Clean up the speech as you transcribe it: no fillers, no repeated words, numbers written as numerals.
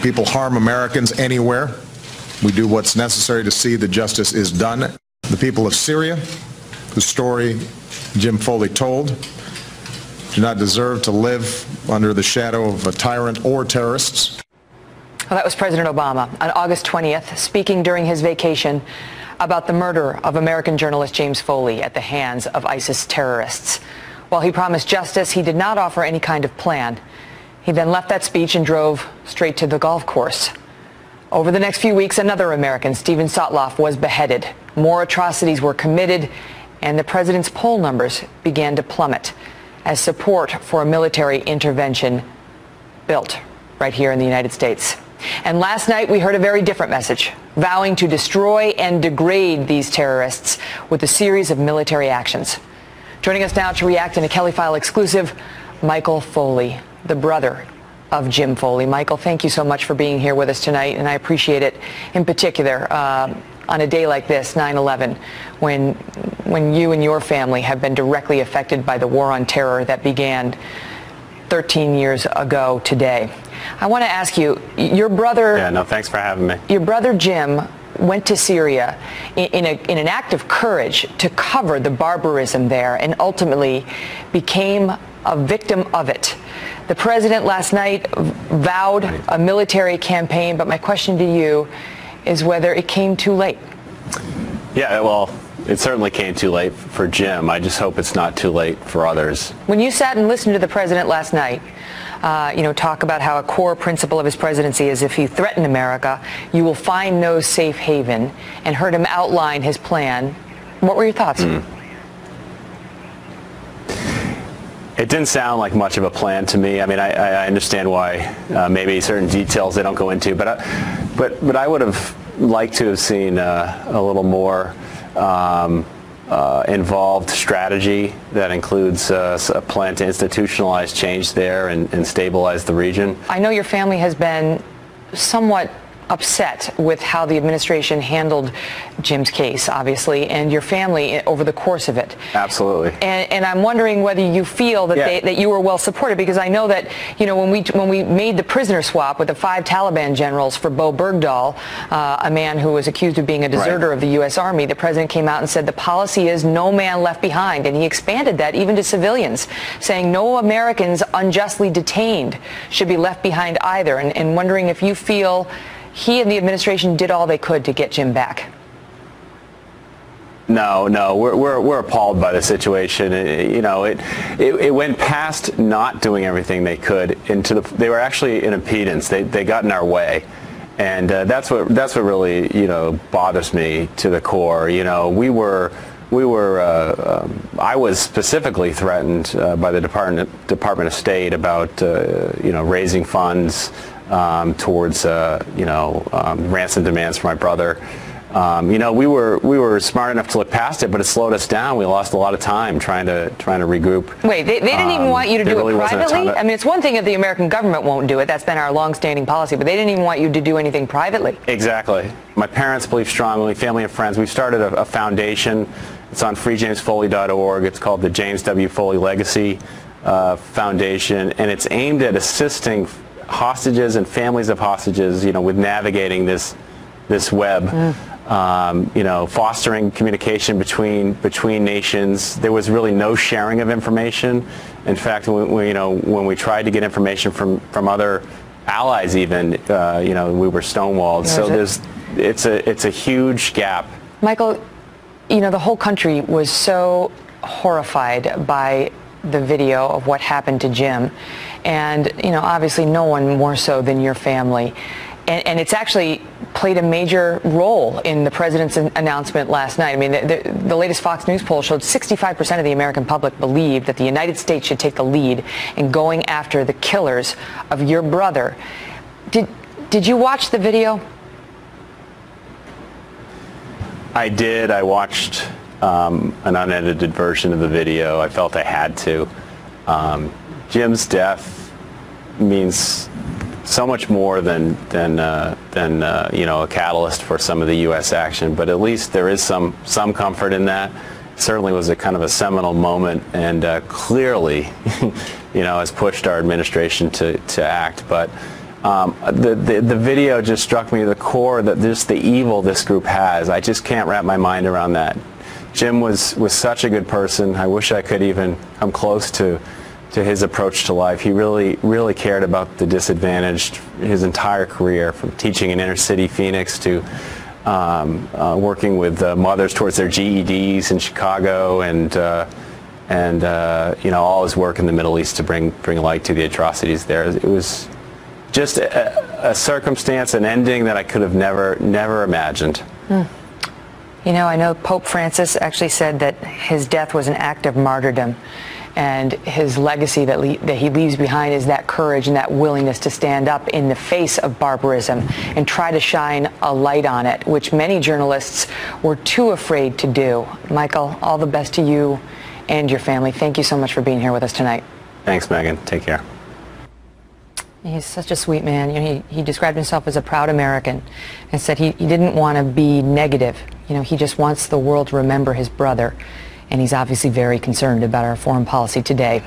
people harm Americans anywhere. We do what's necessary to see that justice is done. The people of Syria, whose story Jim Foley told, do not deserve to live under the shadow of a tyrant or terrorists. Well, that was President Obama on August 20th, speaking during his vacation about the murder of American journalist James Foley at the hands of ISIS terrorists. While he promised justice, he did not offer any kind of plan. He then left that speech and drove straight to the golf course. Over the next few weeks, another American, Steven Sotloff, was beheaded. More atrocities were committed, and the president's poll numbers began to plummet as support for a military intervention built right here in the United States. And last night, we heard a very different message, vowing to destroy and degrade these terrorists with a series of military actions. Joining us now to react in a Kelly File exclusive, Michael Foley, the brother of Jim Foley. Michael, thank you so much for being here with us tonight, and I appreciate it in particular on a day like this, 9/11, when you and your family have been directly affected by the war on terror that began 13 years ago today. I want to ask you, your brother... Yeah, no, thanks for having me. Your brother Jim went to Syria in an act of courage to cover the barbarism there and ultimately became a victim of it. The president last night vowed a military campaign, but my question to you is whether it came too late. Yeah, well, it certainly came too late for Jim. I just hope it's not too late for others. When you sat and listened to the president last night, talk about how a core principle of his presidency is if you threaten America, you will find no safe haven, and heard him outline his plan, what were your thoughts? It didn't sound like much of a plan to me. I mean, I understand why maybe certain details they don't go into, but I would have liked to have seen a little more involved strategy that includes a plan to institutionalize change there and stabilize the region. I know your family has been somewhat upset with how the administration handled Jim's case, obviously, and your family over the course of it. Absolutely. And I'm wondering whether you feel that that you were well supported, because I know that, when we made the prisoner swap with the 5 Taliban generals for Bo Bergdahl, a man who was accused of being a deserter of the U.S. Army, the president came out and said the policy is no man left behind, and he expanded that even to civilians, saying no Americans unjustly detained should be left behind either, and wondering if you feel he and the administration did all they could to get Jim back. No, we're appalled by the situation. It went past not doing everything they could into they were actually an impedance. They got in our way, and that's what really bothers me to the core. I was specifically threatened by the Department of State about raising funds towards ransom demands for my brother. We were smart enough to look past it, but it slowed us down. We lost a lot of time trying to regroup. Wait, they didn't even want you to do it privately? I mean, it's one thing if the American government won't do it. That's been our long-standing policy, but they didn't even want you to do anything privately. Exactly. My parents believe strongly, family and friends. We've started a foundation. It's on freejamesfoley.org. It's called the James W. Foley Legacy Foundation, and it's aimed at assisting hostages and families of hostages, with navigating this web, fostering communication between nations. There was really no sharing of information. In fact, when we tried to get information from other allies, even, we were stonewalled. So it's a huge gap. Michael, the whole country was so horrified by the video of what happened to Jim, and obviously no one more so than your family, and it's actually played a major role in the president's announcement last night. I mean, the latest Fox News poll showed 65% of the American public believed that the United States should take the lead in going after the killers of your brother. Did you watch the video? I did. I watched an unedited version of the video. I felt I had to. Jim's death means so much more than a catalyst for some of the U.S. action, but at least there is some comfort in that. It certainly was a kind of a seminal moment, and clearly, has pushed our administration to act. But The video just struck me to the core, that just the evil this group has. I just can't wrap my mind around that. Jim was such a good person. I wish I could even come close to his approach to life. He really cared about the disadvantaged his entire career, from teaching in inner city Phoenix to working with mothers towards their GEDs in Chicago, and you know, all his work in the Middle East to bring light to the atrocities there. It was just a circumstance, an ending that I could have never imagined. You know, I know Pope Francis actually said that his death was an act of martyrdom, and his legacy that he leaves behind is that courage and that willingness to stand up in the face of barbarism and try to shine a light on it, which many journalists were too afraid to do. Michael, all the best to you and your family. Thank you so much for being here with us tonight. Thanks, Megan. Take care. He's such a sweet man. You know, he described himself as a proud American and said he didn't want to be negative. You know, he just wants the world to remember his brother, and he's obviously very concerned about our foreign policy today.